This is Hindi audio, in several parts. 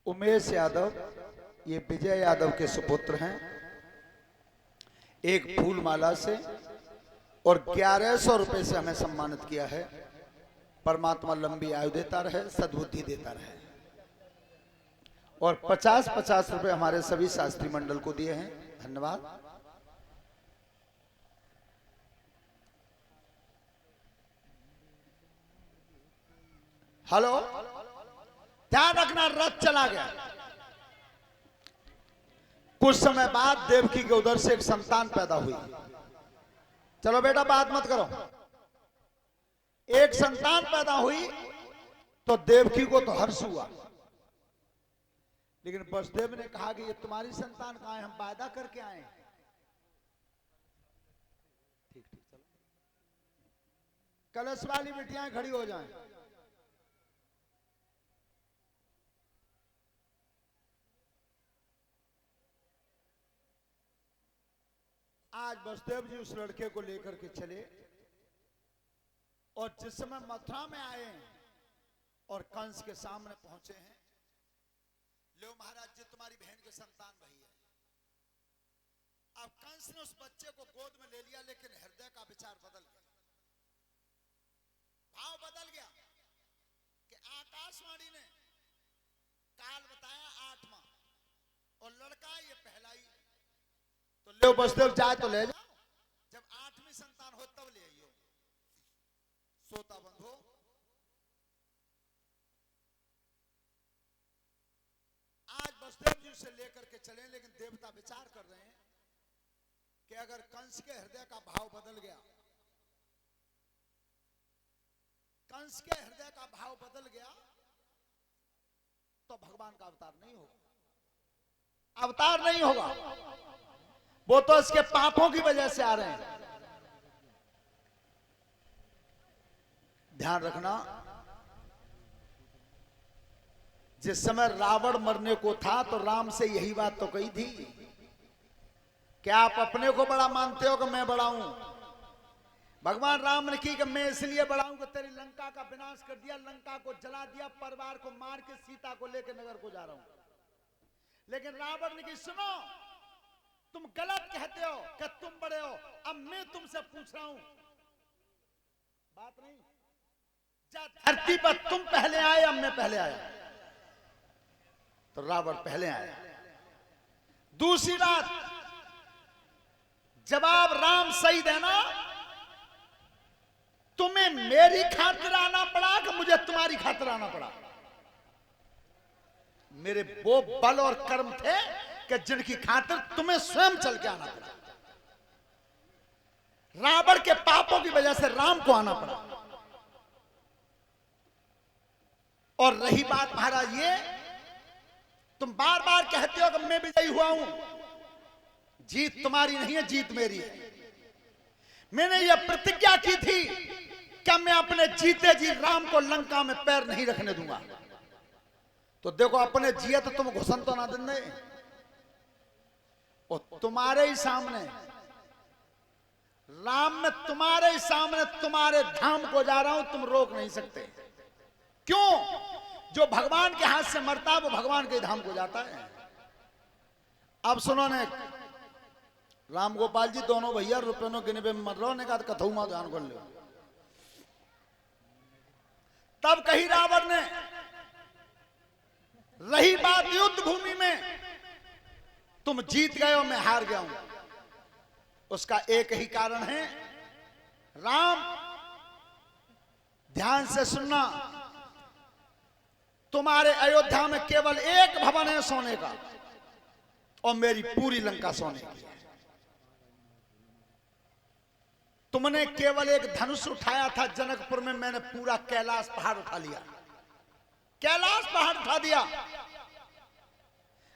उमेश यादव ये विजय यादव के सुपुत्र हैं। एक फूल माला से और 1100 रुपए से हमें सम्मानित किया है। परमात्मा लंबी आयु देता रहे, सद्बुद्धि देता रहे। और 50-50 रुपए हमारे सभी शास्त्री मंडल को दिए हैं। धन्यवाद। हेलो, ध्यान रखना, रथ चला गया। कुछ समय बाद देवकी के उदर से एक संतान पैदा हुई। चलो बेटा बात मत करो। एक संतान पैदा हुई तो देवकी को तो हर्ष हुआ, लेकिन वसुदेव ने कहा कि ये तुम्हारी संतान कहां है, हम वायदा करके आए। ठीक ठीक, चलो कलश वाली बिटियां खड़ी हो जाएं। आज वसुदेव जी उस लड़के को लेकर के चले और जिस समय मथुरा में आए और कंस के सामने पहुंचे हैं, लो महाराज जी तुम्हारी बहन के संतान वही है। अब कंस ने उस बच्चे को गोद में ले लिया, लेकिन हृदय का विचार बदल गया, भाव बदल गया कि आकाशवाणी ने काल बताया 8वां और लड़का ये पहला ही। तो ले वसुदेव जाए तो ले जाओ, जब 8वीं संतान हो तब ले आइयो। सोता बंधो, आज वसुदेव जी से लेकर के चले, लेकिन देवता विचार कर रहे हैं कि अगर कंस के हृदय का भाव बदल गया, कंस के हृदय का भाव बदल गया तो भगवान का अवतार नहीं होगा, अवतार नहीं होगा। वो तो इसके पापों की वजह से आ रहे हैं। ध्यान रखना, जिस समय रावण मरने को था तो राम से यही बात तो कही थी कि आप अपने को बड़ा मानते हो कि मैं बड़ा हूं। भगवान राम ने की कि मैं इसलिए बड़ा हूं कि तेरी लंका का विनाश कर दिया, लंका को जला दिया, परिवार को मार के सीता को लेकर नगर को जा रहा हूं। लेकिन रावण ने की सुनो, तुम गलत कहते हो कि तुम बड़े हो, अब मैं तुमसे पूछ रहा हूं, बात नहीं, धरती पर तुम पहले आए अब मैं पहले आया? तो रावण पहले आया। दूसरी बात, जवाब राम सही देना, तुम्हें मेरी खातिर आना पड़ा कि मुझे तुम्हारी खातिर आना पड़ा? मेरे वो बल और कर्म थे कि जिनकी खातिर तुम्हें स्वयं चल के आना पड़ा। रावण के पापों की वजह से राम को आना पड़ा। और रही बात महाराज ये, तुम बार बार कहते हो कि मैं विजयी हुआ हूं, जीत तुम्हारी नहीं है, जीत मेरी है। मैंने यह प्रतिज्ञा की थी कि मैं अपने जीते जी राम को लंका में पैर नहीं रखने दूंगा। तो देखो, अपने जिए तो तुम घुसन तो ना देंगे, और तुम्हारे ही सामने राम में, तुम्हारे ही सामने तुम्हारे धाम को जा रहा हूं, तुम रोक नहीं सकते। क्यों? जो भगवान के हाथ से मरता है वो भगवान के धाम को जाता है। अब सुनो ने, राम गोपाल जी दोनों भैया रुपये गिने पे मर रहा, ने कहा कथऊ मां ध्यान कर लो। तब कही रावण ने, रही बात युद्ध भूमि में, तुम जीत गए और मैं हार गया हूं, उसका एक ही कारण है, राम ध्यान से सुनना, तुम्हारे अयोध्या में केवल एक भवन है सोने का और मेरी पूरी लंका सोने की। तुमने केवल एक धनुष उठाया था जनकपुर में, मैंने पूरा कैलाश पहाड़ उठा लिया, कैलाश पहाड़ उठा दिया।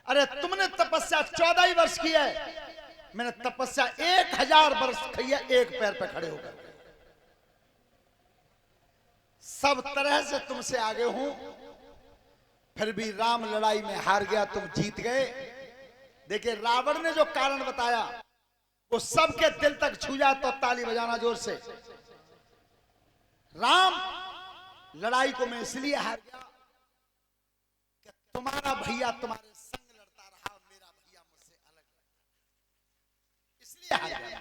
अरे तुमने तपस्या 14 ही वर्ष की है, मैंने तपस्या 1000 वर्ष की है, एक पैर पे खड़े होकर। सब तरह से तुमसे आगे हूं, फिर भी राम लड़ाई में हार गया, तुम जीत गए। देखिए, रावण ने जो कारण बताया वो सबके दिल तक छू जाए तो ताली बजाना जोर से। राम लड़ाई को मैं इसलिए हार गया कि तुम्हारा भैया तुम्हारे संग लड़ता रहा, मेरा भैया मुझसे अलग लड़ता, इसलिए हार गया।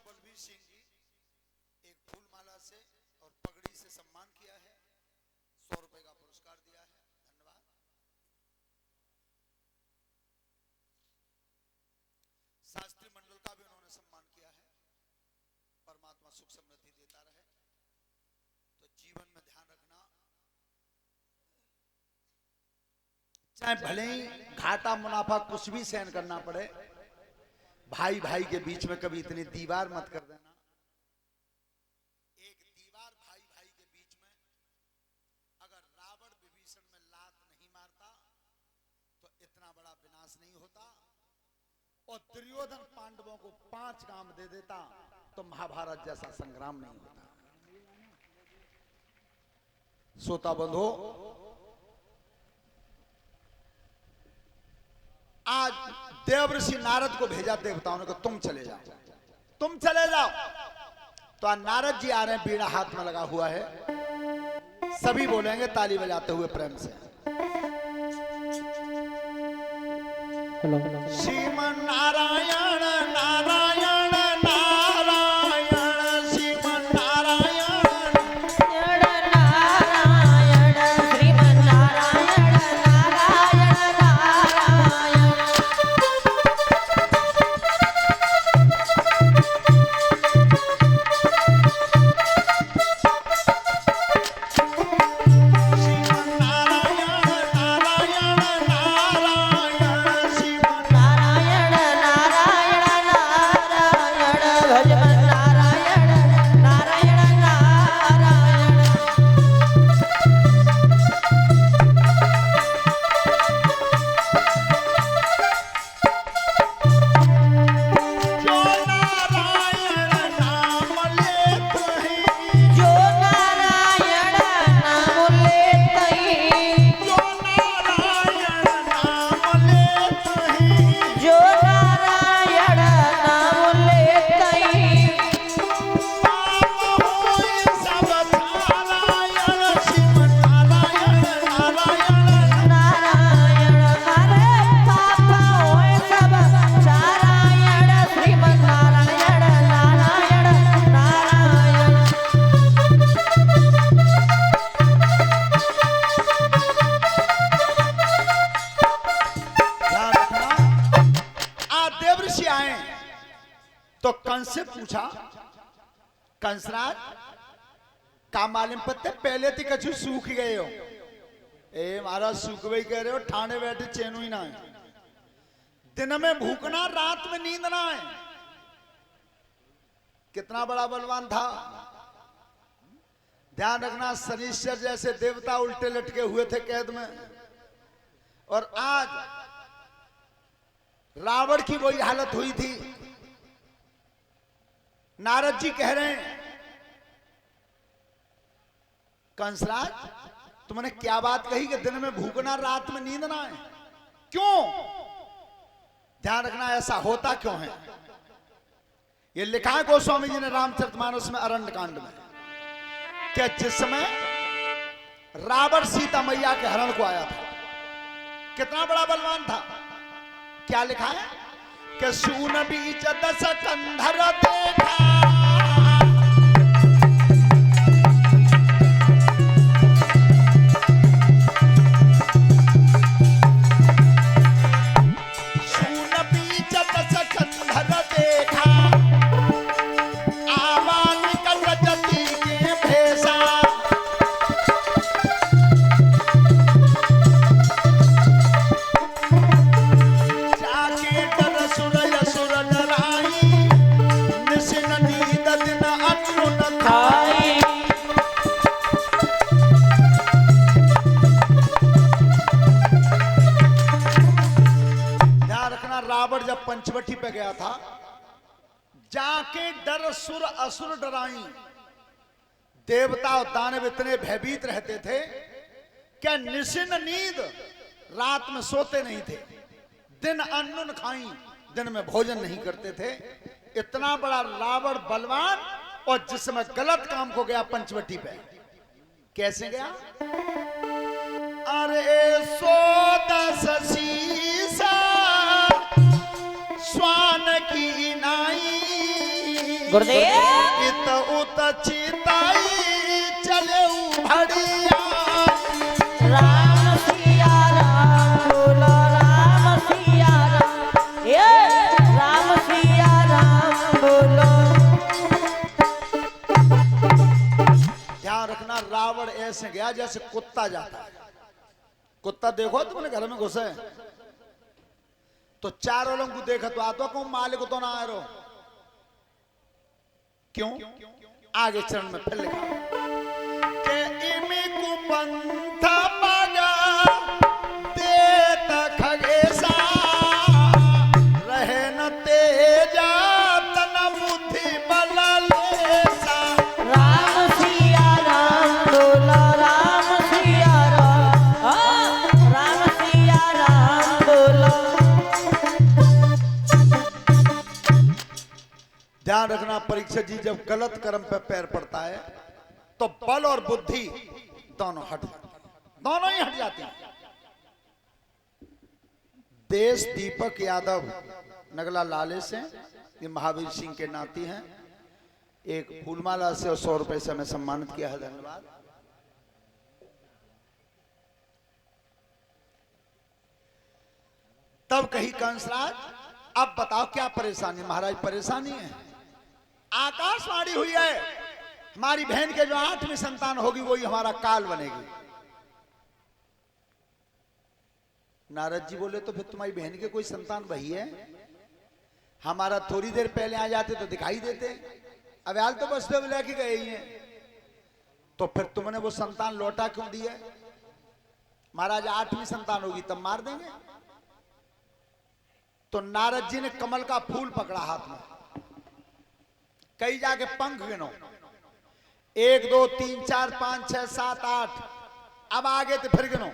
बलबीर सिंह जी एक फूलमाला से और पगड़ी से सम्मान किया है, 100 रुपए का पुरस्कार दिया है, धन्यवाद। शास्त्री मंडल का भी उन्होंने सम्मान किया है, परमात्मा सुख समृद्धि देता रहे। तो जीवन में ध्यान रखना, चाहे भले ही घाटा मुनाफा कुछ भी सहन करना पड़े, भाई भाई के बीच में कभी इतनी दीवार मत कर देना। एक दीवार भाई भाई के बीच में, अगर रावण विभीषण में लात नहीं मारता तो इतना बड़ा विनाश नहीं होता, और दुर्योधन पांडवों को 5 काम दे देता तो महाभारत जैसा संग्राम नहीं होता। श्रोता बंधो, आज देवर्षि नारद को भेजा देवताओं ने, तुम चले जाओ, तुम चले जाओ। तो आज नारद जी आ रहे हैं, बीड़ा हाथ में लगा हुआ है, सभी बोलेंगे ताली बजाते हुए प्रेम से। श्रीमन नारायण नारायण नारायण, श्रीमन नारायण नारायण, श्रीमन नारायण नारायण नारायण। तो कंस से पूछा, कंसराज का मालूम पत्ते पहले तो कछु सूख गए हो। ए महाराज सूख वही कह रहे हो, ठाणे बैठे चैन ही ना है, दिन में भूखना रात में नींद ना है। कितना बड़ा बलवान था, ध्यान रखना। शनिश्चर जैसे देवता उल्टे लटके हुए थे कैद में, और आज रावण की वही हालत हुई थी। नारद जी कह रहे हैं, कंसराज तुमने क्या बात कही कि दिन में भूखना रात में नींद ना है, क्यों? ध्यान रखना, ऐसा होता क्यों है? ये लिखा है गोस्वामी जी ने रामचरितमानस में, अरण्य कांड में, कि जिस समय रावण सीता मैया के हरण को आया था, कितना बड़ा बलवान था। क्या लिखा है कि सून बीच 10 कंधर देखा, सून बीच 10 कंधर देखा, आवान निकल जती के भेसा, जाके डर सुर यसुर डराई, निस नदी जब पंचवटी पे गया था, जाके डर सुर असुर डराई, देवता और दानव इतने भयभीत रहते थे क्या निशिन नींद, रात में सोते नहीं थे, दिन अन्न खाई, दिन में भोजन नहीं करते थे। इतना बड़ा रावण बलवान, और जिस समय गलत काम को गया पंचवटी पे, कैसे गया? अरे 110 शीशा स्वान की नाई, गुरुदेव इत उत चिताई चले उभड़िया। राम सिया राम बोलो राम सिया राम, ये राम सिया राम बोलो। ध्यान रखना, रावण ऐसे गया जैसे कुत्ता जाता है। कुत्ता देखो तुमने घर में घुसे तो चारों लोगों को देखा तो आता को मालिक तो ना आ रहो, क्यों? आगे चरण में फिर लिखा के इमी कुपंथ मगा देत खगेसा, रहे न तेजा तन बुद्धि बल लेसा। राम सिया राम बोलो राम सिया राम, राम सिया राम बोलो। ध्यान रखना परीक्षित जी, जब गलत कर्म पे पैर पड़ता है तो बल और बुद्धि दोनों हट जाते हैं, दोनों ही हट जाते हैं। देश दीपक यादव नगला लाले से, ये महावीर सिंह के नाती हैं, एक फूलमाला से और 100 रुपए से हमें सम्मानित किया है, धन्यवाद। तब कही कंसराज, अब बताओ क्या परेशानी? महाराज परेशानी है, आकाशवाणी हुई है हमारी बहन के जो 8वीं संतान होगी वही हमारा काल बनेगी। नारद जी बोले तो फिर तुम्हारी बहन के कोई संतान वही है, हमारा थोड़ी देर पहले आ जाते तो दिखाई देते, अब यार तो बस देव लेके गए ही हैं, तो फिर तुमने वो संतान लौटा क्यों दी है? महाराज 8वीं संतान होगी तब मार देंगे। तो नारद जी ने कमल का फूल पकड़ा हाथ में, कई जाके पंख गिनो, 1 2 3 4 5 6 7 8, अब आगे तो फिर गिनो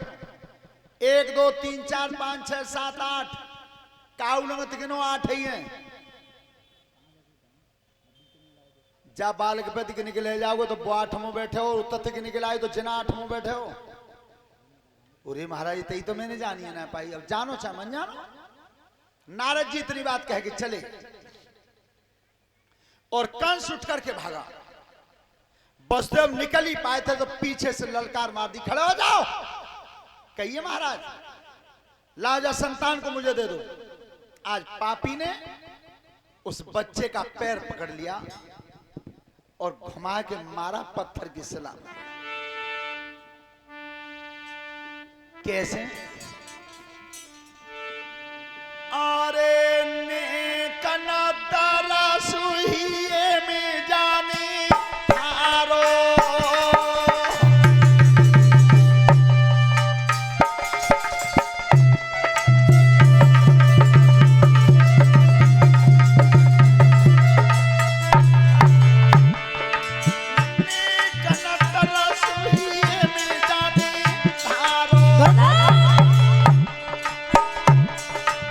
1 2 3 4 5 6 7 8, काउलंगत गिनो 8 ही हैं। जब बालक पति के निकले जाओगे तो वो 8 बैठे हो, तथ्य के निकले आए तो जिना 8 बैठे हो। अरे महाराज तई तो मैंने जानी है ना पाई, अब जानो चाहे मन जानो। नारद जी इतनी बात कह के चले और कंस उठ करके भागा। वसुदेव निकल ही पाए थे तो पीछे से ललकार मार दी, खड़े हो जाओ। कहिए महाराज लाजा संतान को मुझे दे दो। आज पापी ने उस बच्चे का पैर पकड़ लिया और घुमा के मारा पत्थर की सिला। कैसे? अरे ने कना तारा सुहिए में जाने थारो,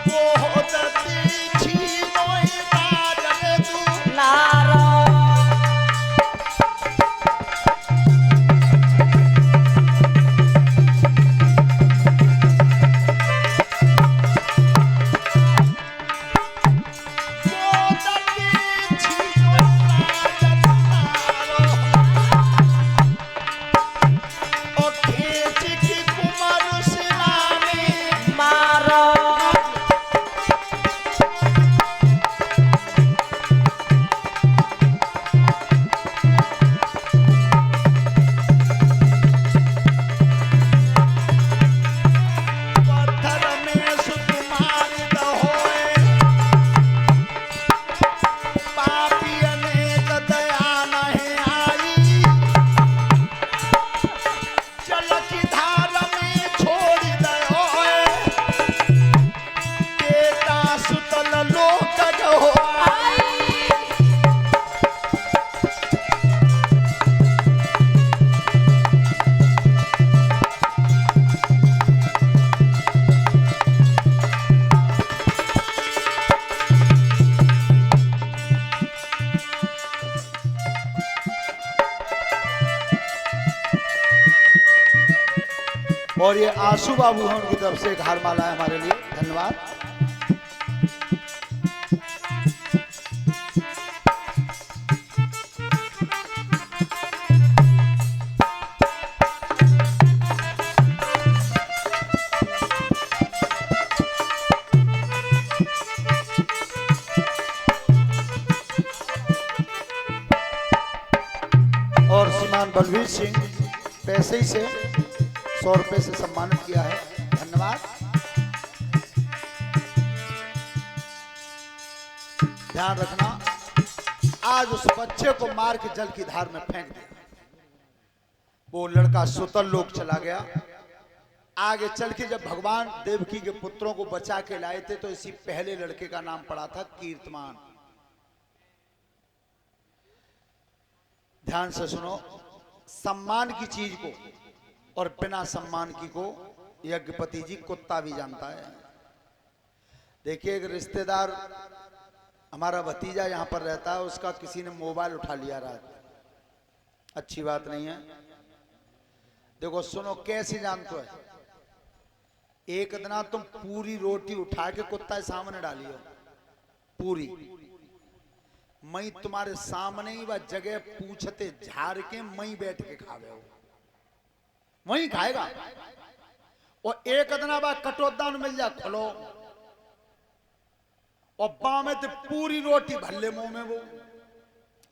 वो होता और ये आंसू बाबू हैं, उनकी तरफ से एक हार माला है हमारे लिए, धन्यवाद। और श्रीमान बलवीर सिंह पैसे ही से 100 रुपए से सम्मानित किया है, धन्यवाद। ध्यान रखना, आज उस बच्चे को मार के जल की धार में फेंक दिया, वो लड़का सुतल लोक चला गया। आगे चल के जब भगवान देवकी के पुत्रों को बचा के लाए थे तो इसी पहले लड़के का नाम पड़ा था कीर्तमान। ध्यान से सुनो, सम्मान की चीज को और बिना सम्मान की को यज्ञपति जी कुत्ता भी जानता है। देखिए, एक रिश्तेदार हमारा भतीजा यहां पर रहता है, उसका किसी ने मोबाइल उठा लिया रात, अच्छी बात नहीं है। देखो सुनो, कैसे जानते हो, एक दिन तुम पूरी रोटी उठा के कुत्ता के सामने डालियो, पूरी, मई तुम्हारे सामने ही वह जगह पूछते झाड़ के मई बैठ के खावे हो, वही खाएगा। और एक अदना बा कटोदान मिल जा खोलो और बा में तो पूरी रोटी भल्ले मुंह में वो,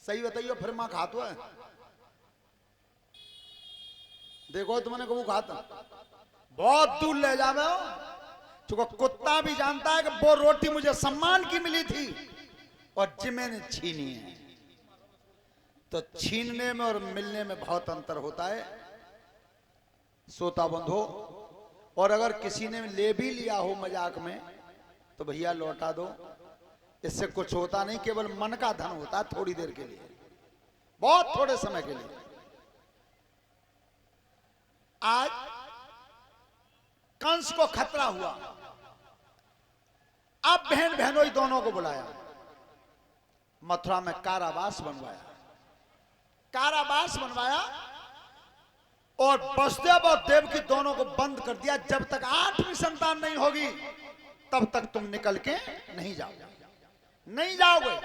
सही बताइयो, फिर मां खातो है। देखो तुमने कबू खाता, बहुत दूर ले जावे हो, क्योंकि कुत्ता भी जानता है कि वो रोटी मुझे सम्मान की मिली थी और जी मैंने छीनी है। तो छीनने में और मिलने में बहुत अंतर होता है सोता बंधो। और अगर किसी ने ले भी लिया हो मजाक में तो भैया लौटा दो, इससे कुछ होता नहीं, केवल मन का धन होता है थोड़ी देर के लिए, बहुत थोड़े समय के लिए। आज कंस को खतरा हुआ, अब बहन बहनोई दोनों को बुलाया, मथुरा में कारावास बनवाया, कारावास बनवाया और वसुदेव और देवकी दोनों को बंद कर दिया। जब तक 8वीं संतान नहीं होगी तब तक तुम निकल के नहीं जाओगे, नहीं जाओगे।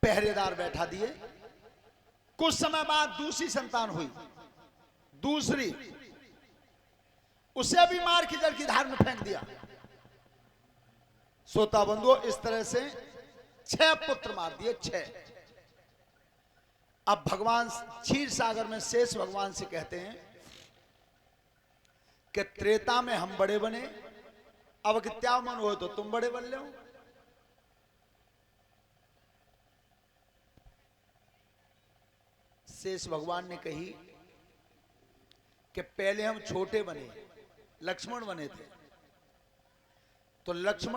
पहरेदार बैठा दिए। कुछ समय बाद दूसरी संतान हुई, दूसरी, उसे भी मार के जल की धार में फेंक दिया। सोता बंधुओं, इस तरह से 6 पुत्र मार दिए, 6। अब भगवान क्षीर सागर में शेष भगवान से कहते हैं कि त्रेता में हम बड़े बने, अब क्या मन हो तो तुम बड़े बन लो। शेष भगवान ने कही कि पहले हम छोटे बने, लक्ष्मण बने थे, तो लक्ष्मण